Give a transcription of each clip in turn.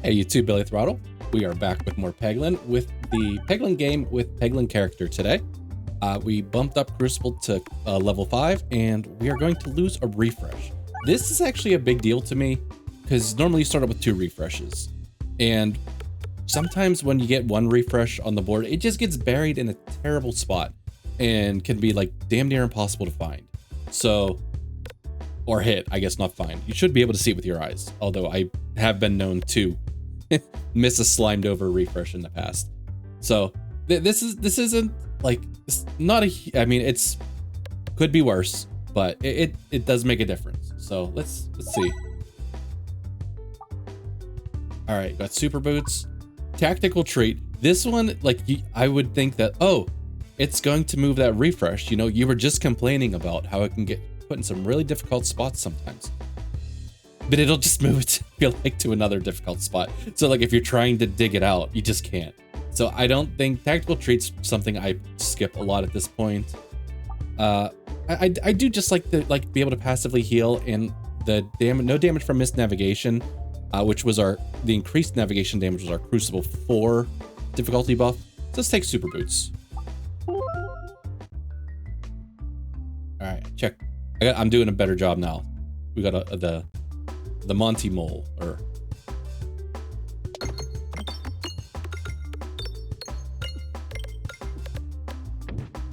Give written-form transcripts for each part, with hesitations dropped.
Hey YouTube, Billy Throttle. We are back with more Peglin with the Peglin game with Peglin character today. We bumped up Cruciball to level 5 and we are going to lose a refresh. This is actually a big deal to me because normally you start out with 2 refreshes. And sometimes when you get 1 refresh on the board, it just gets buried in a terrible spot and can be like damn near impossible to find. So, or hit, I guess, not find. You should be able to see it with your eyes, although I have been known to miss a slimed over refresh in the past. So this isn't like, it's not a, I mean, it's could be worse, but it does make a difference. So let's see. All right, got super boots, tactical treat. This one, like, I would think that, oh, it's going to move that refresh. You know, you were just complaining about how it can get put in some really difficult spots sometimes, but it'll just move it, feel like, to another difficult spot. So like if you're trying to dig it out, you just can't. So I don't think tactical treats something I skip a lot at this point. I do just like to be able to passively heal, and the no damage from Misnavigation, which was the increased navigation damage was our Cruciball 4 difficulty buff. So let's take super boots. All right, check. I'm doing a better job now. We got the Monty Mole, or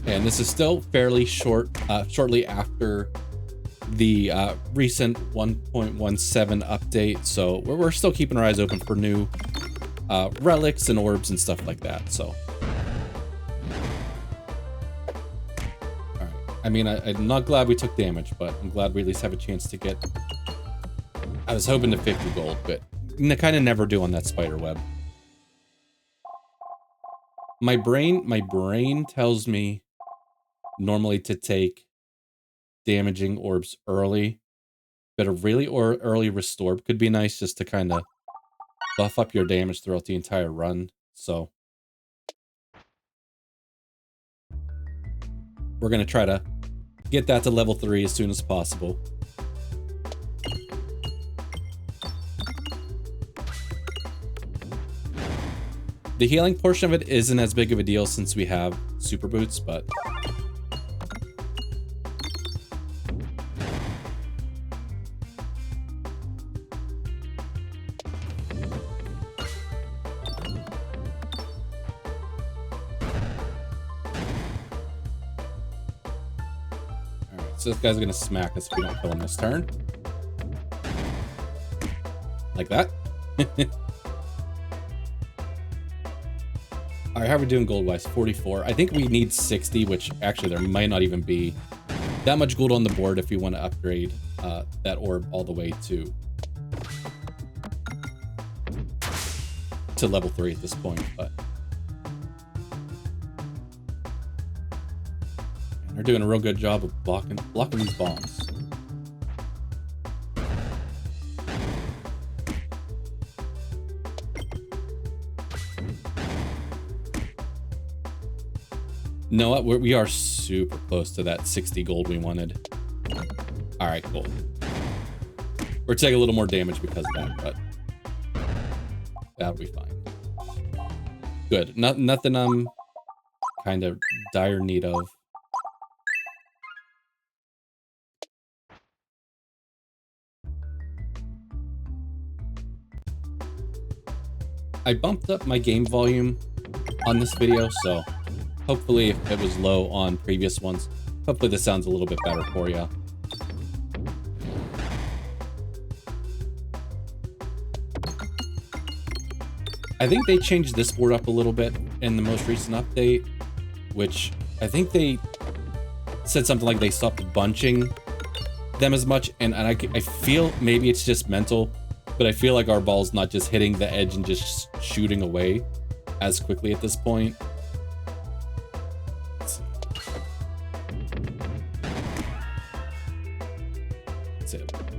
and this is still fairly short, shortly after the recent 1.17 update, so we're still keeping our eyes open for new relics and orbs and stuff like that. So, all right. I mean, I'm not glad we took damage, but I'm glad we at least have a chance to get. I was hoping to 50 gold, but kind of never do on that spider web. My brain tells me normally to take damaging orbs early, but a really early restore could be nice just to kind of buff up your damage throughout the entire run. So we're gonna try to get that to level 3 as soon as possible. The healing portion of it isn't as big of a deal since we have super boots, but alright, so this guy's gonna smack us if we don't kill him this turn. Like that. All right, how are we doing gold-wise? 44. I think we need 60, which actually there might not even be that much gold on the board if we want to upgrade that orb all the way to level 3 at this point. But they're doing a real good job of blocking these bombs. You know what? We are super close to that 60 gold we wanted. All right, cool. We're taking a little more damage because of that, but that'll be fine. Good. Nothing I'm kind of dire need of. I bumped up my game volume on this video, so hopefully, if it was low on previous ones, hopefully this sounds a little bit better for you. I think they changed this board up a little bit in the most recent update, which I think they said something like they stopped bunching them as much, and I feel maybe it's just mental, but I feel like our ball's not just hitting the edge and just shooting away as quickly at this point.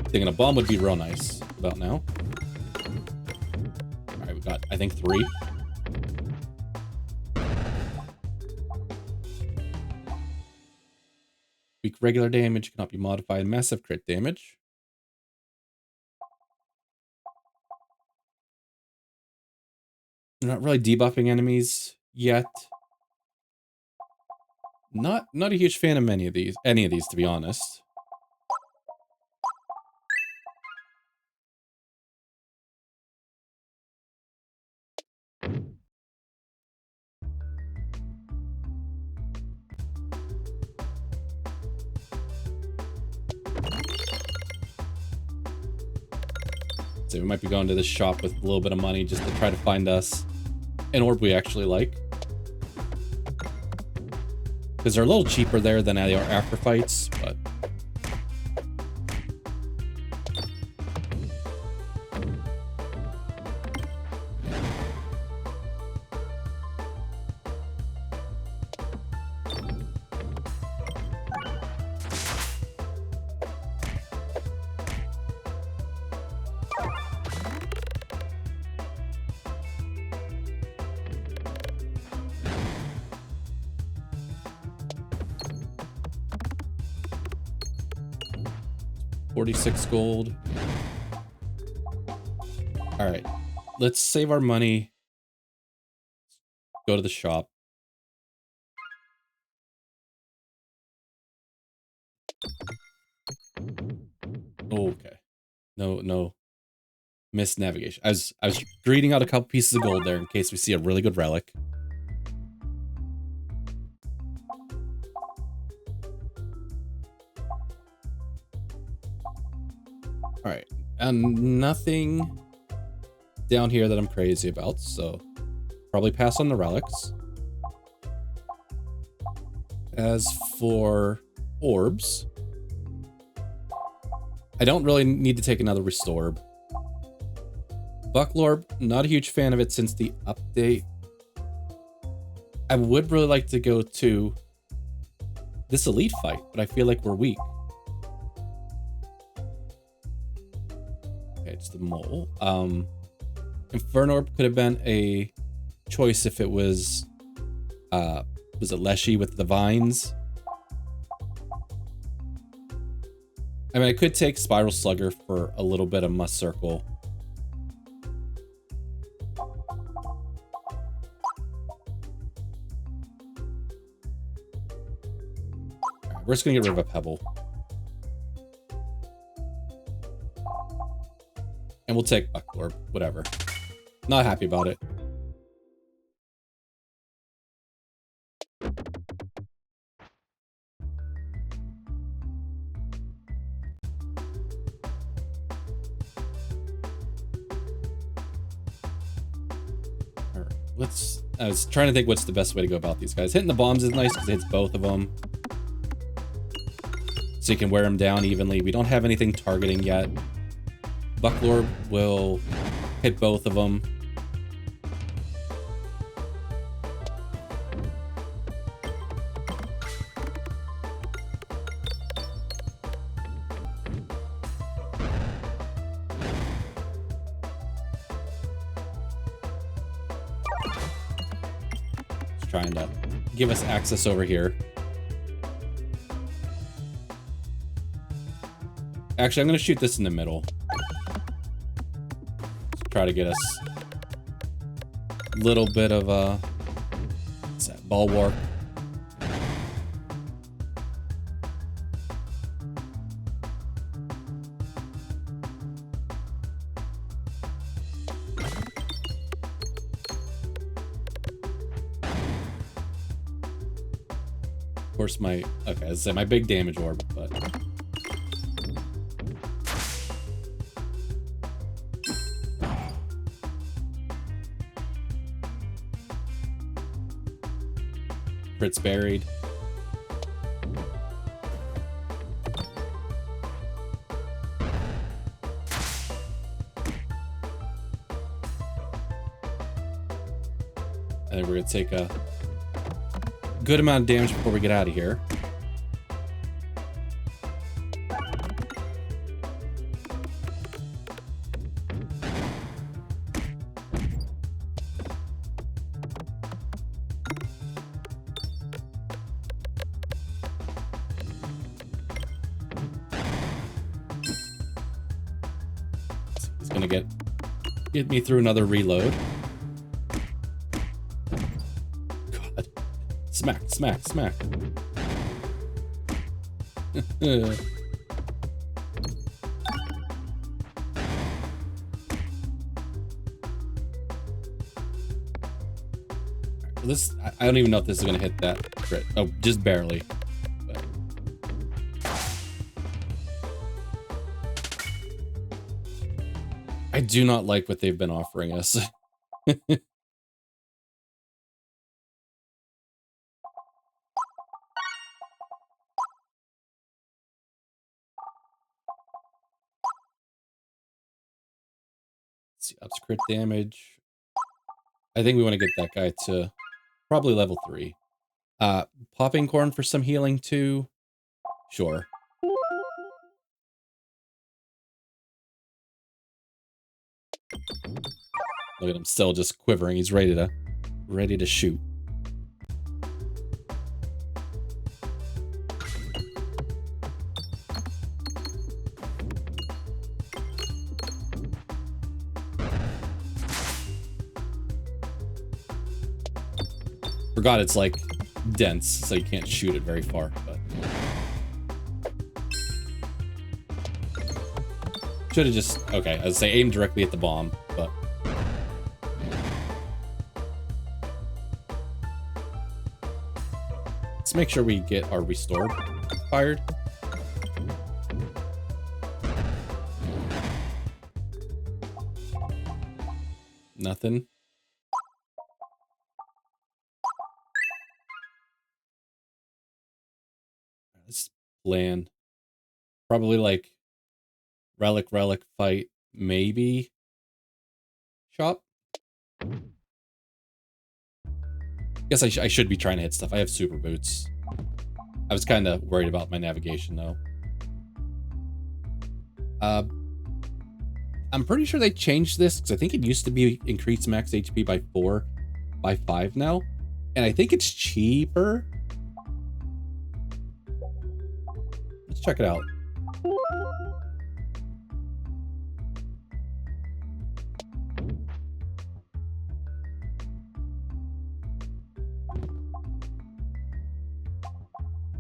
Thinking a bomb would be real nice about now. All right, we got, I think, 3. Weak regular damage cannot be modified. Massive crit damage. We're not really debuffing enemies yet. Not a huge fan of any of these, to be honest. So we might be going to this shop with a little bit of money just to try to find us an orb we actually like. Because they're a little cheaper there than they are after fights, but... $46 gold. All right, let's save our money. Go to the shop. Okay. No. Misnavigation. I was greeting out a couple pieces of gold there in case we see a really good relic. All right, and nothing down here that I'm crazy about, so probably pass on the relics. As for orbs, I don't really need to take another Restorb. Bucklorb, not a huge fan of it since the update. I would really like to go to this elite fight, but I feel like we're weak. Okay, it's the mole. Infernorb could have been a choice if it was it Leshy with the vines? I mean, I could take Spiral Slugger for a little bit of Must Circle. We're just gonna get rid of a Pebble. And we'll take Bucklorb, whatever. Not happy about it. Alright, I was trying to think what's the best way to go about these guys. Hitting the bombs is nice because it hits both of them. So you can wear them down evenly. We don't have anything targeting yet. Bucklorb will hit both of them. Just trying to give us access over here. Actually, I'm going to shoot this in the middle. Try to get us a little bit of what's that, bulwark. Of course, okay, I say my big damage orb, but. It's buried. I think we're gonna take a good amount of damage before we get out of here. Get me through another reload. Smack, smack, smack. This, I don't even know if this is gonna hit that crit. Oh, just barely. But. I do not like what they've been offering us. Let's see, ups crit damage. I think we want to get that guy to probably level 3. Popping corn for some healing too. Sure. Look at him still just quivering. He's ready to shoot. Forgot it's like dense, so you can't shoot it very far, but should have just, okay, I was say aim directly at the bomb, but let's make sure we get our restore fired. Nothing. Let's land. Probably like relic, fight, maybe shop. Guess I should be trying to hit stuff. I have super boots. I was kind of worried about my navigation though. I'm pretty sure they changed this because I think it used to be increased max HP by 4 by 5 now. And I think it's cheaper. Let's check it out.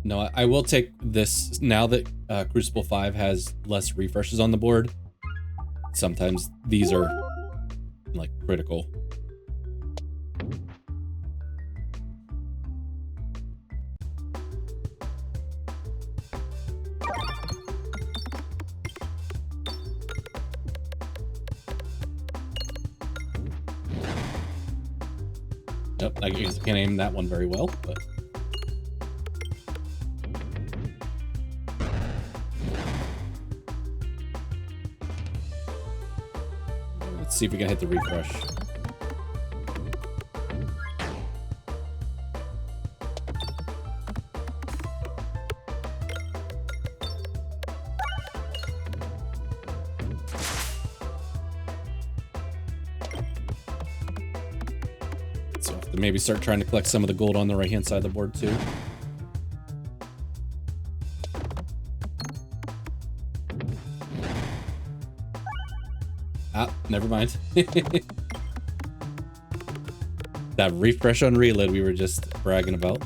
No, I will take this now that Crucible 5 has less refreshes on the board. Sometimes these are like critical. Nope, I guess I can't aim that one very well, but let's see if we can hit the refresh. So I have to maybe start trying to collect some of the gold on the right-hand side of the board too. Ah, never mind. That refresh on reload we were just bragging about.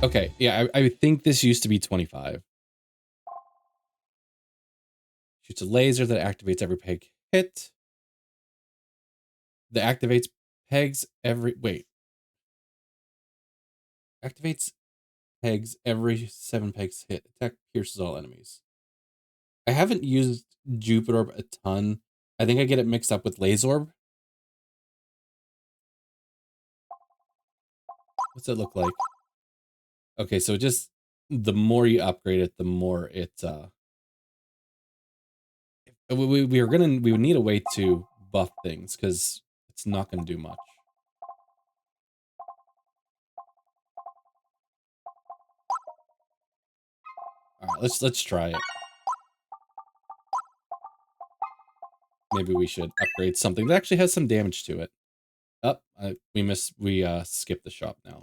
Okay, yeah, I think this used to be 25. Shoots a laser that activates every peg hit. That activates pegs every... Wait. Activates pegs every 7 pegs hit. Attack pierces all enemies. I haven't used Jupitorb a ton. I think I get it mixed up with Lazorb. What's it look like? Okay, so just the more you upgrade it, the more it we would need a way to buff things because it's not going to do much. All right, let's try it. Maybe we should upgrade something that actually has some damage to it. Oh, we skipped the shop now.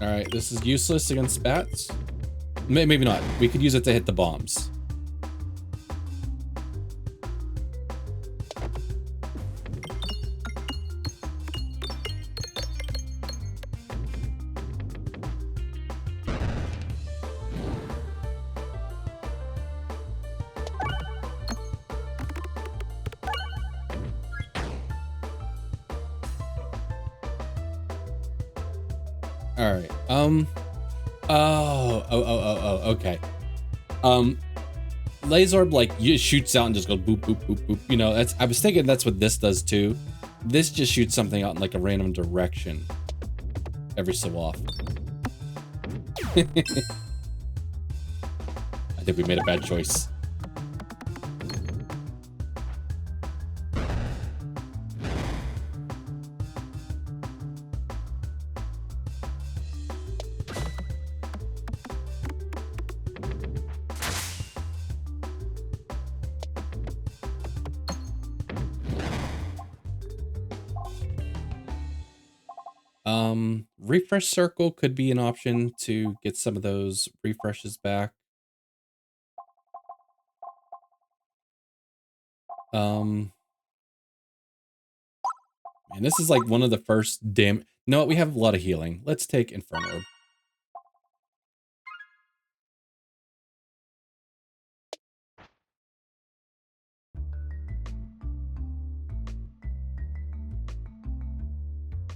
All right, this is useless against bats. Maybe not. We could use it to hit the bombs. All right. Okay. Laserorb, like, shoots out and just goes boop, boop, boop, boop. You know, I was thinking that's what this does too. This just shoots something out in like a random direction every so often. I think we made a bad choice. Refresh circle could be an option to get some of those refreshes back. And this is like one of the first no, we have a lot of healing. Let's take Inferno Orb.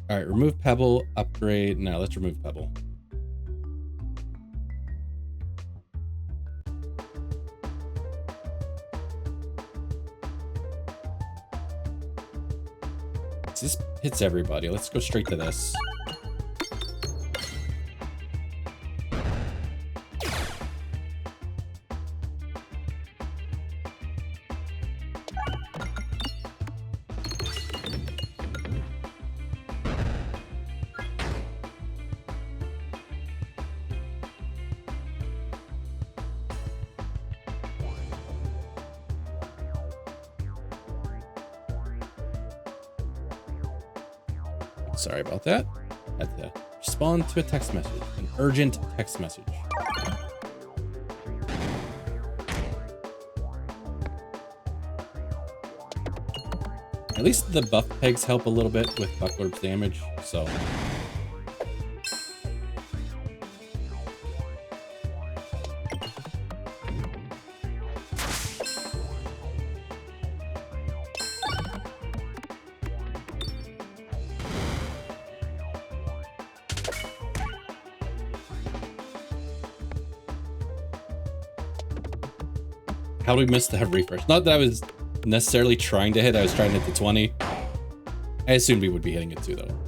All right, remove Pebble, upgrade. No, let's remove Pebble. This hits everybody. Let's go straight to this. Sorry about that. Had to respond to a text message, an urgent text message. At least the buff pegs help a little bit with Bucklorb's damage, so. How do we miss the refresh? Not that I was necessarily trying to hit. I was trying to hit the 20. I assumed we would be hitting it too, though.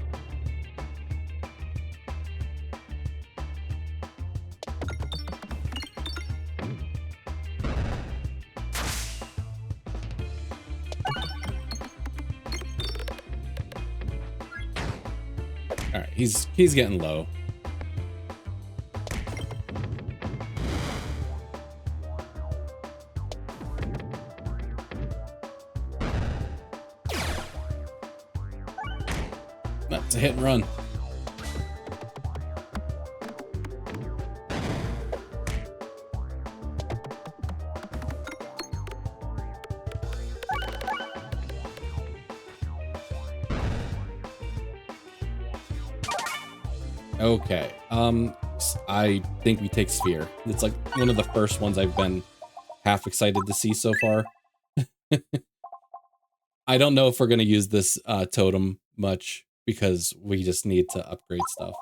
All right, he's getting low. That's a hit and run. Okay. I think we take Sphere. It's like one of the first ones I've been half excited to see so far. I don't know if we're going to use this totem much because we just need to upgrade stuff.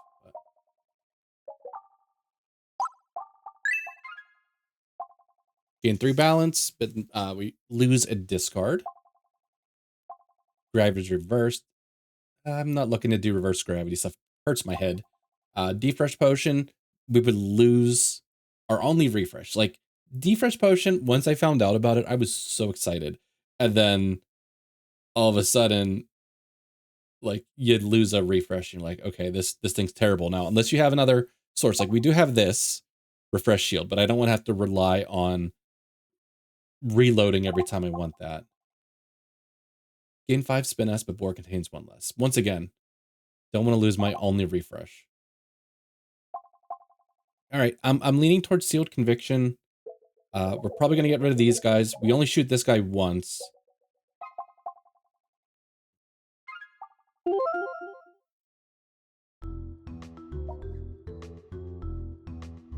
Gain 3 balance, but we lose a discard. Gravity's reversed. I'm not looking to do reverse gravity stuff. Hurts my head. Defresh potion, we would lose our only refresh. Like defresh potion, once I found out about it, I was so excited. And then all of a sudden, like you'd lose a refresh and you're like, okay, this thing's terrible now. Unless you have another source. Like we do have this refresh shield, but I don't want to have to rely on reloading every time I want that. Gain 5 spin S, but board contains 1 less. Once again, don't want to lose my only refresh. All right, I'm leaning towards Sealed Conviction. We're probably going to get rid of these guys. We only shoot this guy once. All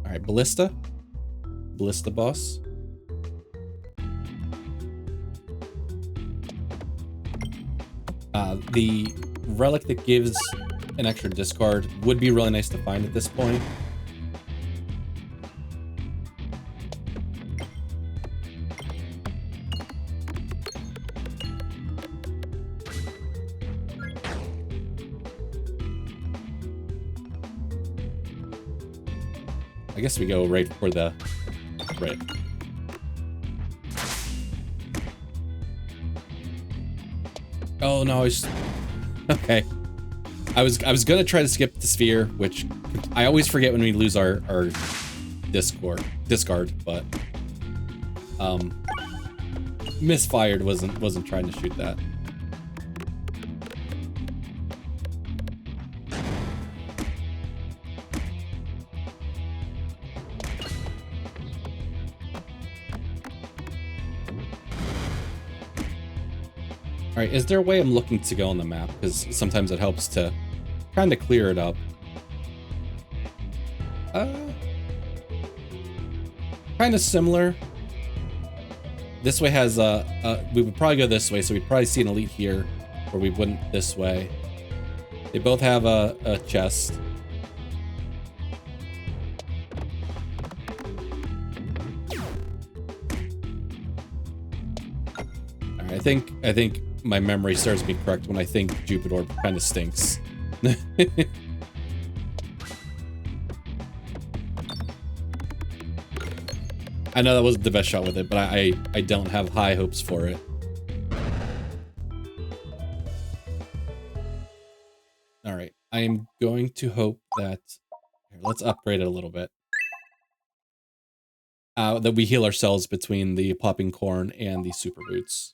right, Ballista. Ballista boss. The relic that gives an extra discard would be really nice to find at this point. I guess we go right for the right. Oh no, okay. I was gonna try to skip the sphere, which I always forget when we lose our discard, but misfired, wasn't trying to shoot that. All right, is there a way I'm looking to go on the map? Because sometimes it helps to kind of clear it up. Kind of similar. This way has we would probably go this way, so we'd probably see an elite here, or we wouldn't this way. They both have a chest. All right, I think my memory serves me correct when I think Jupitorb kind of stinks. I know that wasn't the best shot with it, but I don't have high hopes for it. All right, I am going to hope that... Here, let's upgrade it a little bit. That we heal ourselves between the popping corn and the super boots.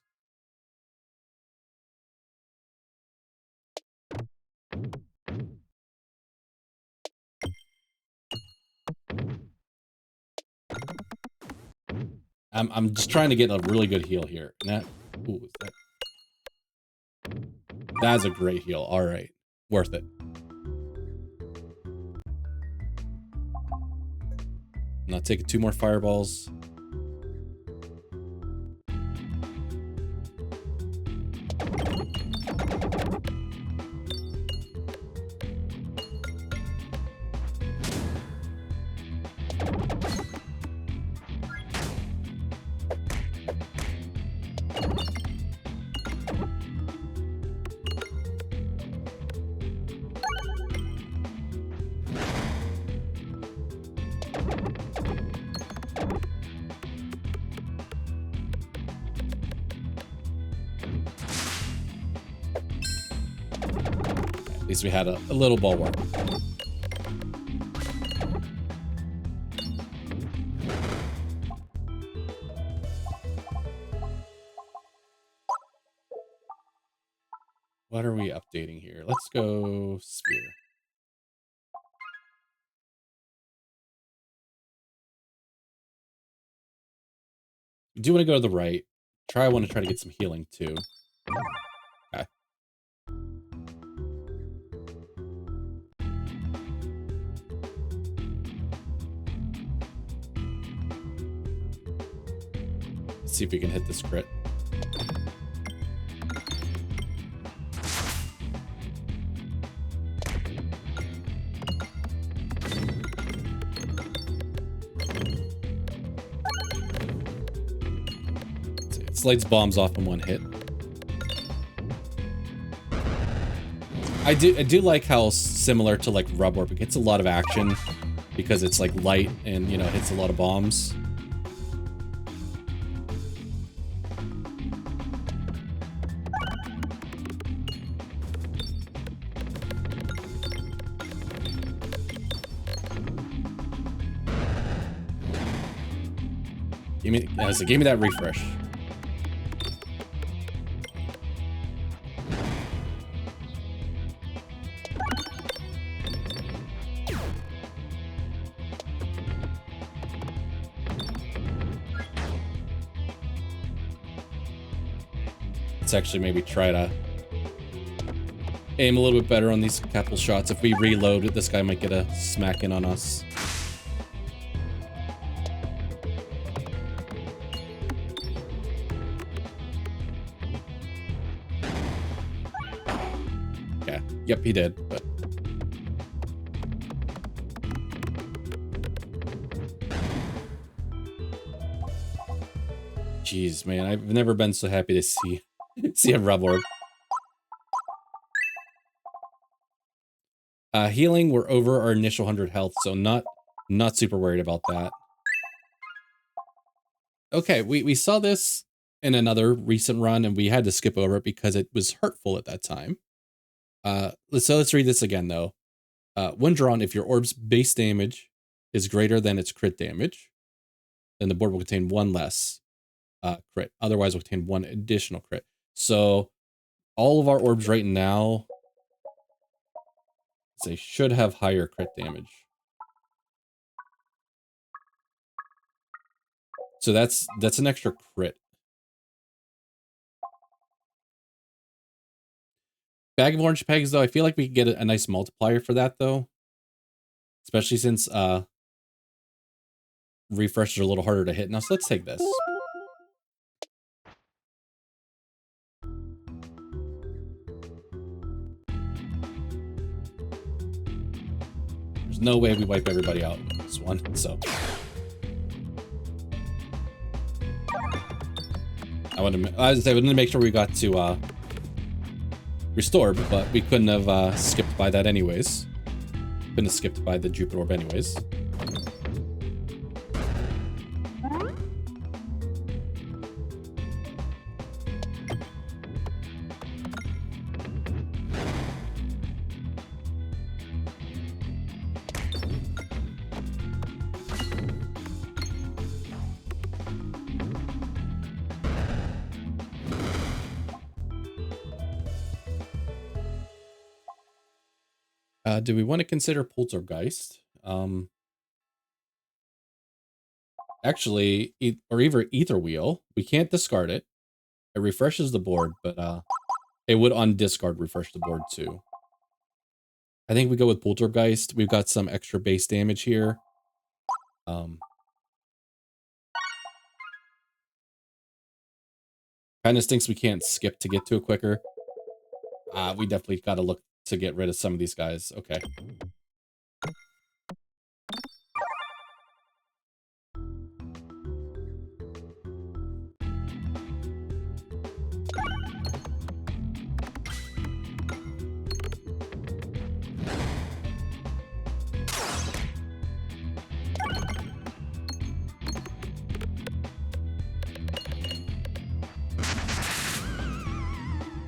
I'm just trying to get a really good heal here. And that's a great heal. All right, worth it. I'm not taking 2 more fireballs. At least we had a little bulwark. What are we updating here? Let's go sphere. We do want to go to the right. I want to try to get some healing too. Okay. Let's see if we can hit this crit. Slides bombs off in 1 hit. I do like how similar to like Rubborb, it gets a lot of action because it's like light and, you know, hits a lot of bombs. Give me that refresh. Let's actually maybe try to aim a little bit better on these couple shots. If we reload, this guy might get a smack in on us. Yep, he did, but... Jeez, man, I've never been so happy to see a Rubborb. Healing, we're over our initial 100 health, so not super worried about that. Okay, we saw this in another recent run, and we had to skip over it because it was hurtful at that time. So let's read this again, though. When drawn, if your orb's base damage is greater than its crit damage, then the board will contain one less crit. Otherwise, it will contain one additional crit. So all of our orbs right now, they should have higher crit damage. So that's an extra crit. Bag of orange pegs, though, I feel like we could get a nice multiplier for that, though. Especially since refreshers are a little harder to hit now. So let's take this. There's no way we wipe everybody out in this one, so. I wanted to make sure we got to restore, but we couldn't have skipped by that anyways. Couldn't have skipped by the Jupitorb anyways. Do we want to consider Poltergeist? Actually, or either Ether Wheel. We can't discard it. It refreshes the board, but it would on discard refresh the board too. I think we go with Poltergeist. We've got some extra base damage here. Kind of stinks we can't skip to get to it quicker. We definitely got to look to get rid of some of these guys. Okay.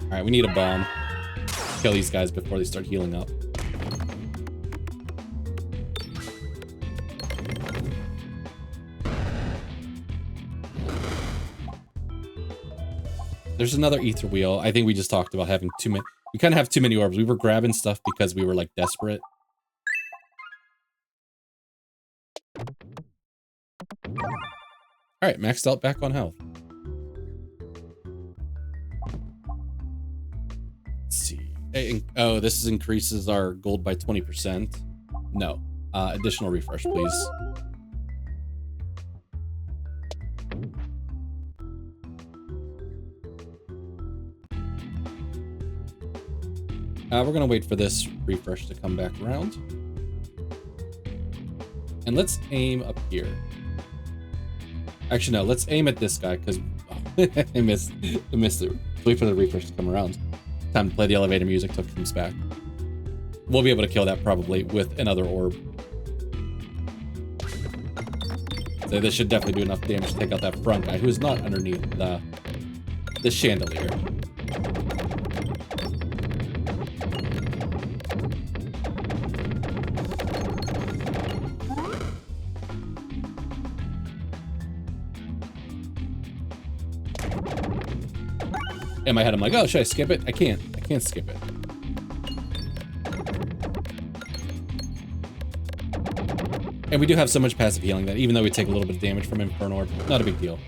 All right, we need a bomb. Kill these guys before they start healing up. There's another ether wheel. I think we just talked about having too many. We kind of have too many orbs. We were grabbing stuff because we were like desperate. All right, maxed out back on health. Let's see. Oh, this increases our gold by 20%. No. Additional refresh, please. We're going to wait for this refresh to come back around. And let's aim up here. Actually, no, let's aim at this guy, because I missed it. Wait for the refresh to come around. Time to play the elevator music till it comes back. We'll be able to kill that probably with another orb. So this should definitely do enough damage to take out that front guy who is not underneath the chandelier. In my head, I'm like, oh, should I skip it? I can't skip it. And we do have so much passive healing that even though we take a little bit of damage from Inferno Orb, not a big deal.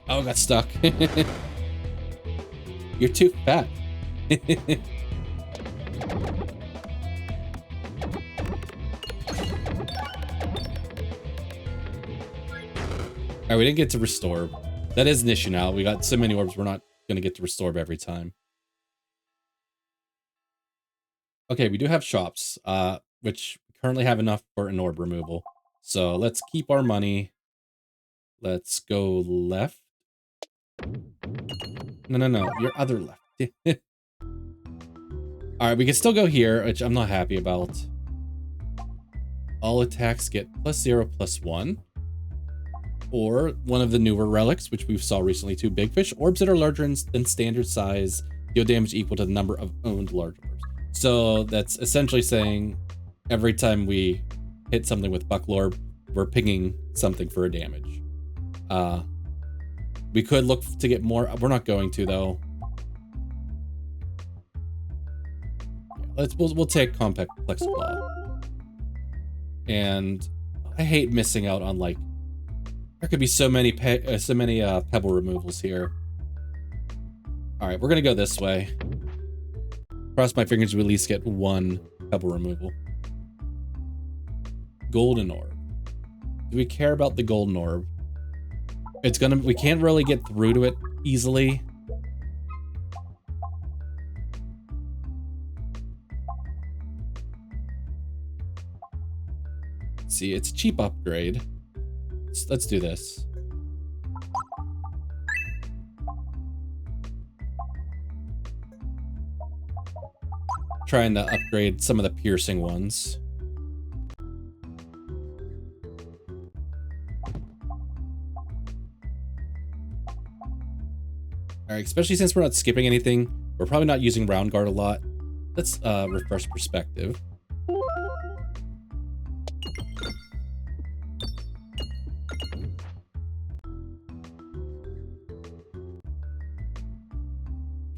Oh, I got stuck. You're too fat. Alright, we didn't get to restore. That is an issue now. We got so many orbs, we're not going to get to restore every time. Okay, we do have shops, which currently have enough for an orb removal. So let's keep our money. Let's go left. No, your other left. Alright, we can still go here, which I'm not happy about. All attacks get +0/+1. Or one of the newer relics, which we saw recently too, Big Fish. Orbs that are larger than standard size deal damage equal to the number of owned large orbs. So that's essentially saying every time we hit something with Buckle Orb, we're pinging something for a damage. We could look to get more. We're not going to though. We'll take Compact Plexiglaw. And I hate missing out on like. There could be so many Pebble removals here. All right, we're gonna go this way. Cross my fingers, we at least get one Pebble removal. Golden Orb. Do we care about the Golden Orb? We can't really get through to it easily. See, it's a cheap upgrade. Let's do this. Trying to upgrade some of the piercing ones. Alright, especially since we're not skipping anything, we're probably not using Round Guard a lot. Let's refresh perspective.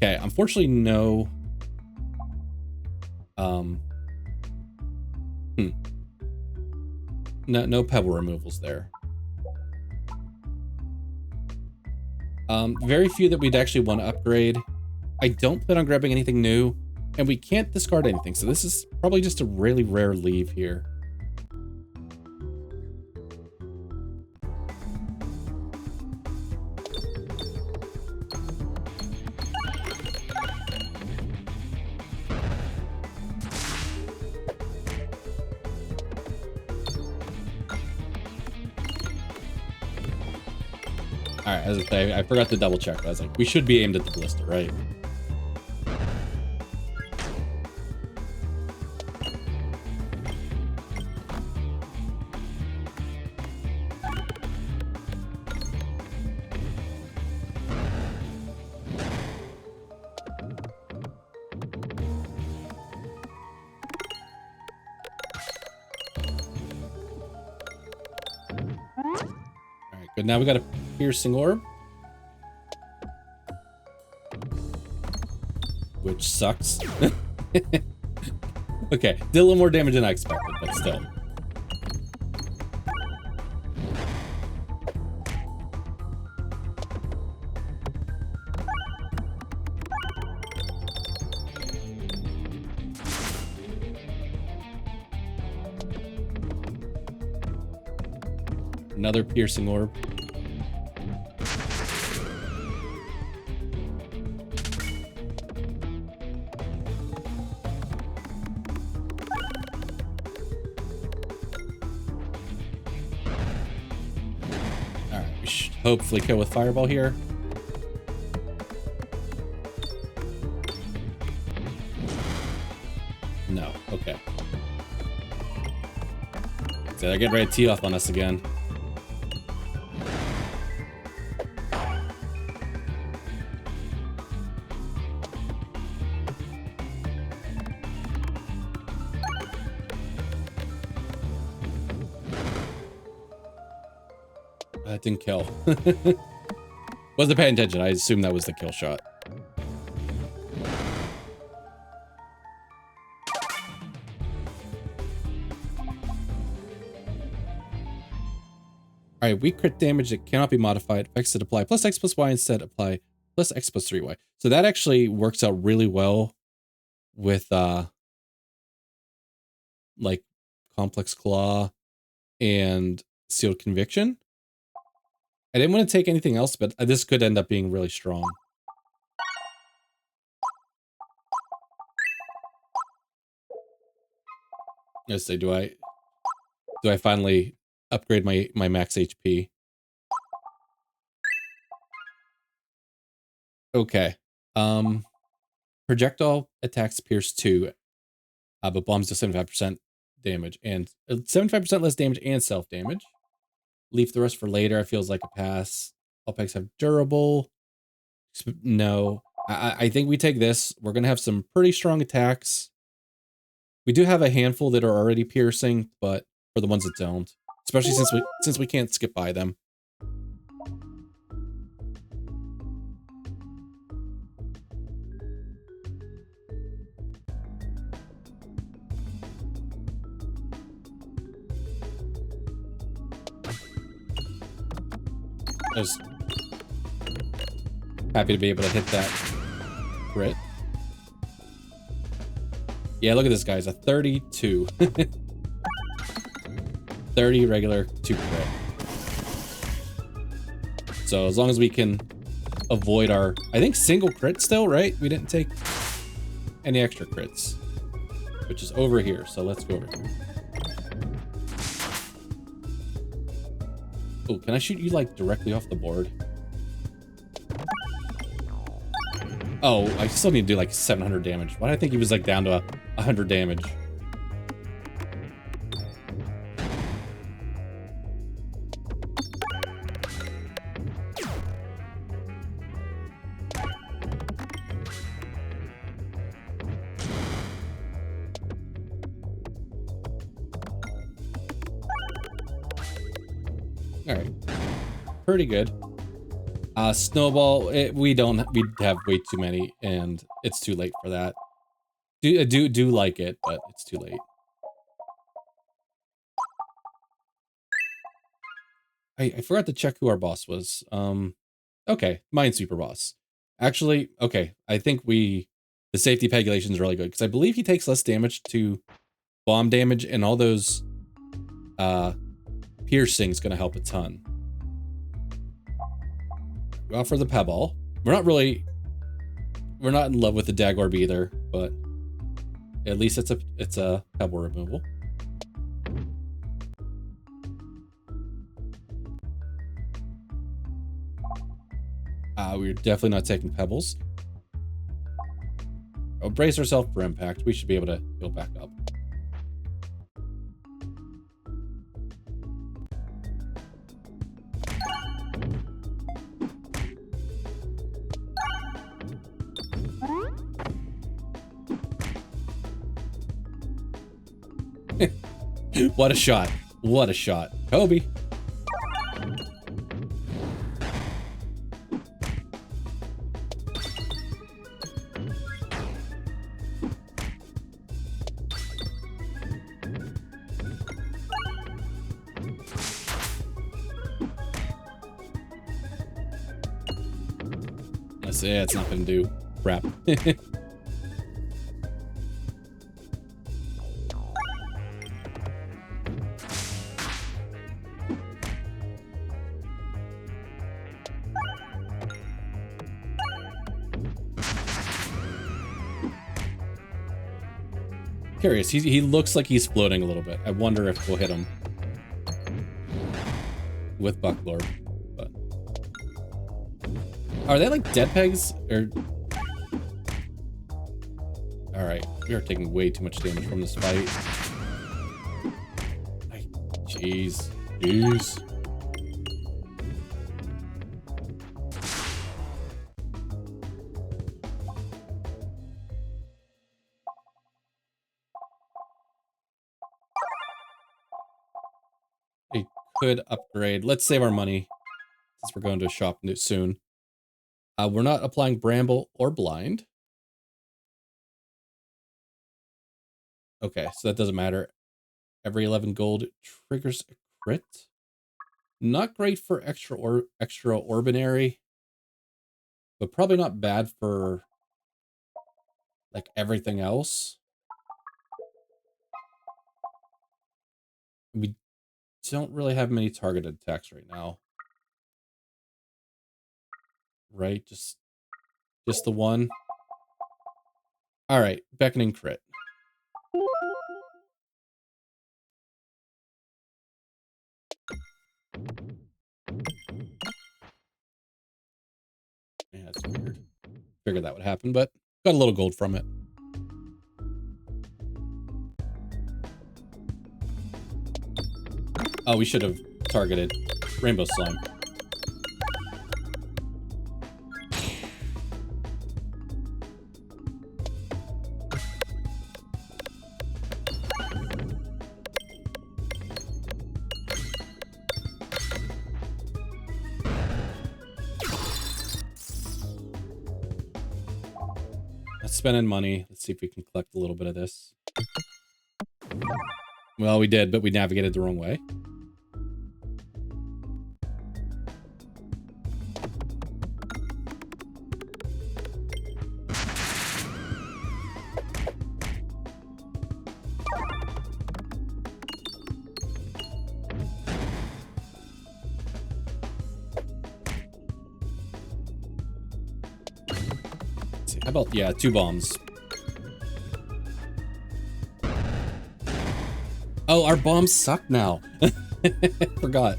Okay, unfortunately, no. No Pebble removals there. Very few that we'd actually want to upgrade. I don't plan on grabbing anything new, and we can't discard anything, so this is probably just a really rare leave here. Alright, as I say, I forgot to double check. I was like, we should be aimed at the ballista, right? Alright, good. Now we got a piercing orb, which sucks. Okay, did a little more damage than I expected, but still. Another piercing orb. hopefully kill with Fireball here. No, okay. So they're getting ready to tee off on us again. That didn't kill. Wasn't paying attention. I assumed that was the kill shot. All right, weak crit damage that cannot be modified. Effects that apply plus X plus Y instead apply plus X plus 3Y. So that actually works out really well with like Complex Claw and Sealed Conviction. I didn't want to take anything else, but this could end up being really strong. Let's say, do I finally upgrade my max HP? Okay. Projectile attacks pierce 2, but bombs do 75% damage and 75% less damage and self damage. Leave the rest for later. It feels like a pass. All pegs have durable. No, I think we take this. We're gonna have some pretty strong attacks. We do have a handful that are already piercing, but for the ones that don't, especially since we can't skip by them. I was happy to be able to hit that crit. Yeah, look at this, guys. A 32. 30 regular, 2 crit. So as long as we can avoid our, I think, single crit still, right? We didn't take any extra crits, which is over here. So let's go over here. Oh, can I shoot you, like, directly off the board? Oh, I still need to do, like, 700 damage. Why did I think he was, like, down to 100 damage? All right, pretty good. Snowball, we'd have way too many, and it's too late for that. Do like it, but it's too late. I forgot to check who our boss was. Okay, Minesweeper boss. Actually, okay, I think the safety pegulation is really good because I believe he takes less damage to bomb damage, and all those piercing's gonna help a ton. Go for the Pebball. We're not in love with the Dagorb either, but at least it's a Pebble removal. We're definitely not taking Pebballs. Oh, brace ourselves for impact. We should be able to heal back up. What a shot. What a shot. Kobe. That's it. It's not gonna do crap. Curious. He looks like he's floating a little bit. I wonder if we'll hit him with Bucklord, but Are they like dead pegs or? All right, we are taking way too much damage from this fight. Jeez, jeez. We could upgrade. Let's save our money since we're going to a shop soon. We're not applying Bramble or Blind. Okay, so that doesn't matter. Every 11 gold triggers a crit. Not great for extraordinary, but probably not bad for like everything else. We don't really have many targeted attacks right now. Right? Just the one. All right, beckoning crit. Yeah, that's weird. Figured that would happen, but got a little gold from it. Oh, we should have targeted Rainbow Slime. Spending money. Let's see if we can collect a little bit of this. Well, we did, but we navigated the wrong way. How about, yeah, 2 bombs. Oh, our bombs suck now. Forgot.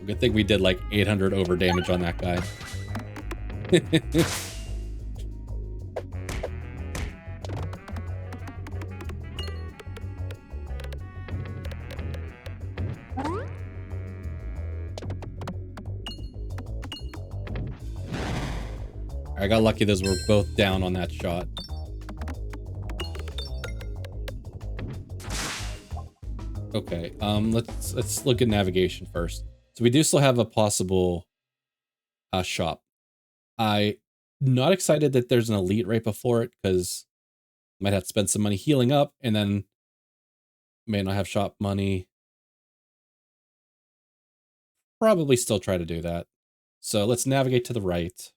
Good thing we did like 800 over damage on that guy. I got lucky those were both down on that shot. Okay, let's look at navigation first. So we do still have a possible shop. I'm not excited that there's an elite right before it because might have to spend some money healing up and then may not have shop money. Probably still try to do that. So let's navigate to the right.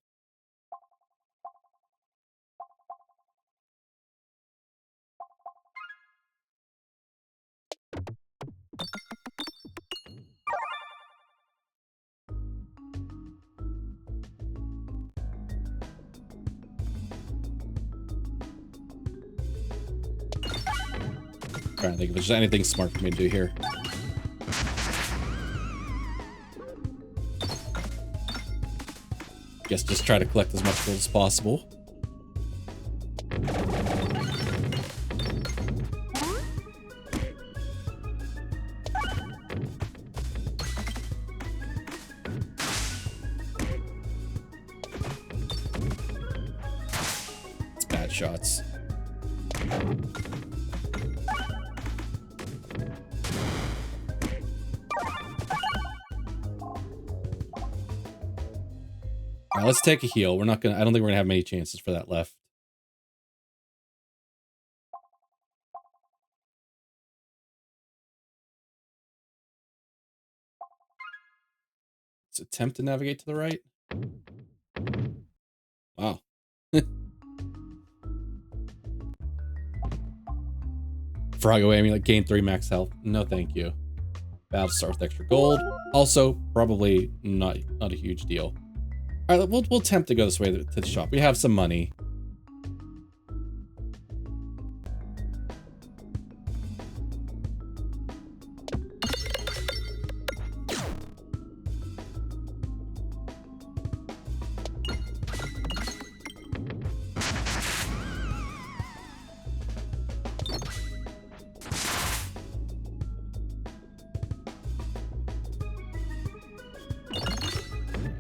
Trying to think if there's anything smart for me to do here. Guess just try to collect as much gold as possible. It's bad shots. All right, let's take a heal. We're not gonna. I don't think we're gonna have many chances for that left. Let's attempt to navigate to the right. Wow. Frog away. I mean, like gain 3 max health. No, thank you. Battle start with extra gold. Also, probably not a huge deal. All right, we'll attempt to go this way to the shop. We have some money.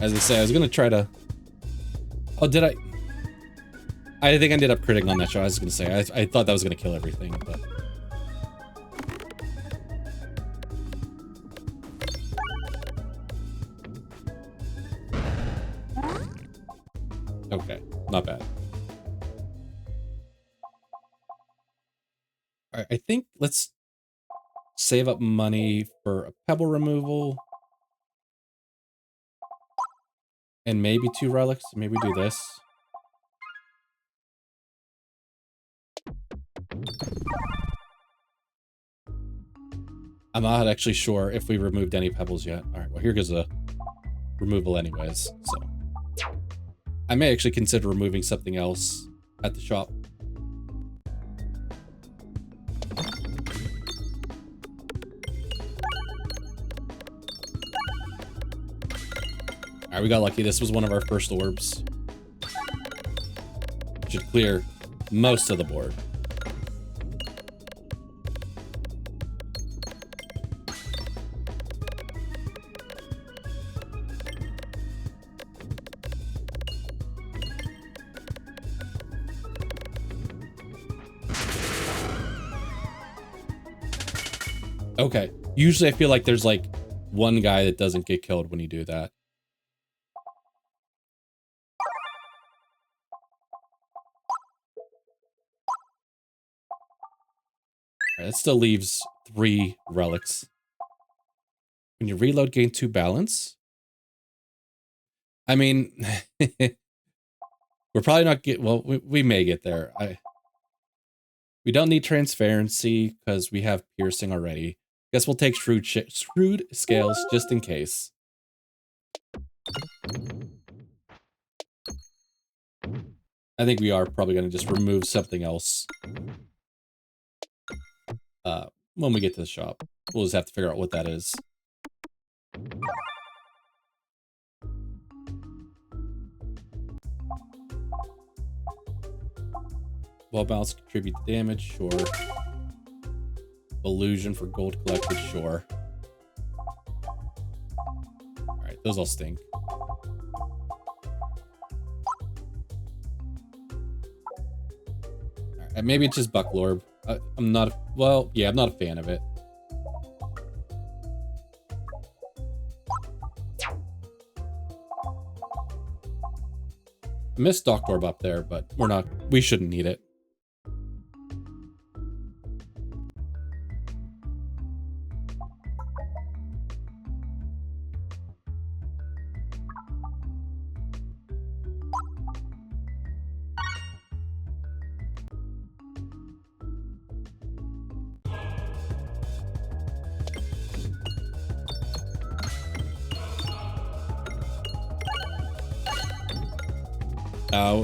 As I say, I was gonna try to. Oh, did I? I think I ended up critting on that shot. I was gonna say I thought that was gonna kill everything, but. Okay, not bad. All right, I think let's save up money for a pebble removal. And maybe 2 relics. Maybe do this. I'm not actually sure if we removed any pebbles yet. All right, well, here goes a removal anyways. So I may actually consider removing something else at the shop. All right, we got lucky. This was one of our first orbs. Should clear most of the board. Okay. Usually I feel like there's like one guy that doesn't get killed when you do that. All right, that still leaves 3 relics. When you reload, gain 2 balance. I mean, we're probably not well, we may get there. We don't need transparency because we have piercing already. Guess we'll take shrewd scales just in case. I think we are probably going to just remove something else when we get to the shop. We'll just have to figure out what that is. Wall balance contribute to damage, sure. Illusion for gold collected, sure. Alright, those all stink. Alright, maybe it's just Bucklorb. I'm not, well, yeah, I'm not a fan of it. I missed Doctorb up there, but we shouldn't need it.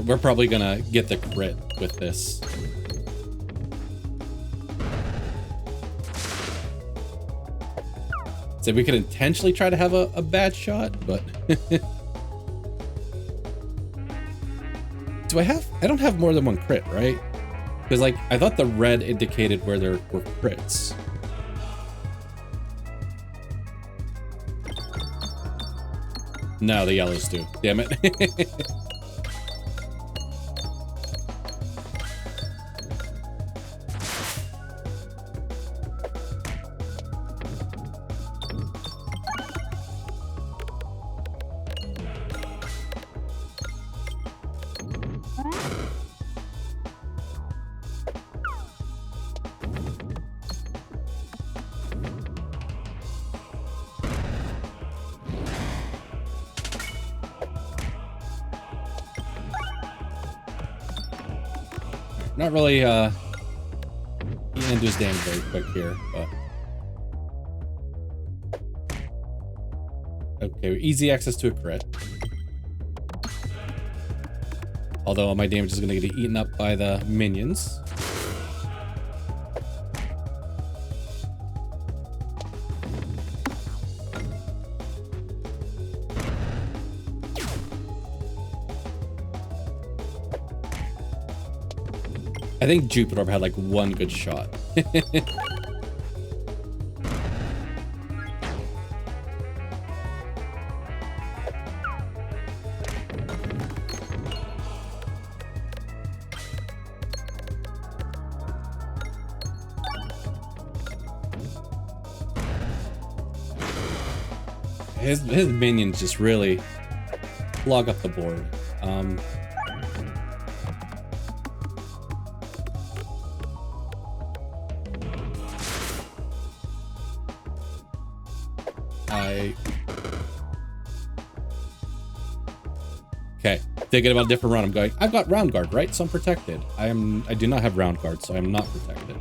We're probably gonna get the crit with this. So we could intentionally try to have a bad shot, but do I don't have more than 1 crit, right? Because like I thought the red indicated where there were crits. No, the yellows do. Damn it. Not really, he didn't do his damage very quick here, but... Okay, easy access to a crit. Although my damage is going to get eaten up by the minions. I think Jupitorb had like one good shot. His minions just really clog up the board. Okay, thinking about a different run. I'm going, I've got round guard, right? So I'm protected. I do not have round guard, so I'm not protected.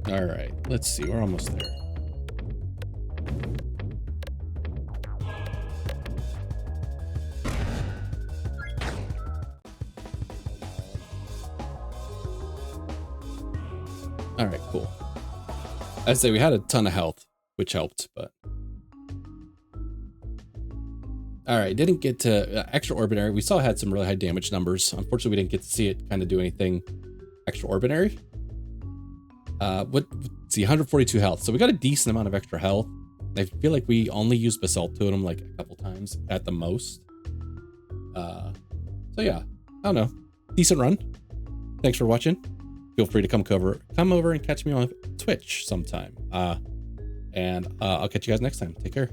All right, let's see. We're almost there. All right, cool. I'd say we had a ton of health, which helped, but... All right, didn't get to extraordinary. We still had some really high damage numbers. Unfortunately, we didn't get to see it kind of do anything extraordinary. Let's see, 142 health. So we got a decent amount of extra health. I feel like we only used Basalt Totem like a couple times at the most. So yeah, I don't know. Decent run. Thanks for watching. Feel free to come over and catch me on Twitch sometime. And I'll catch you guys next time. Take care.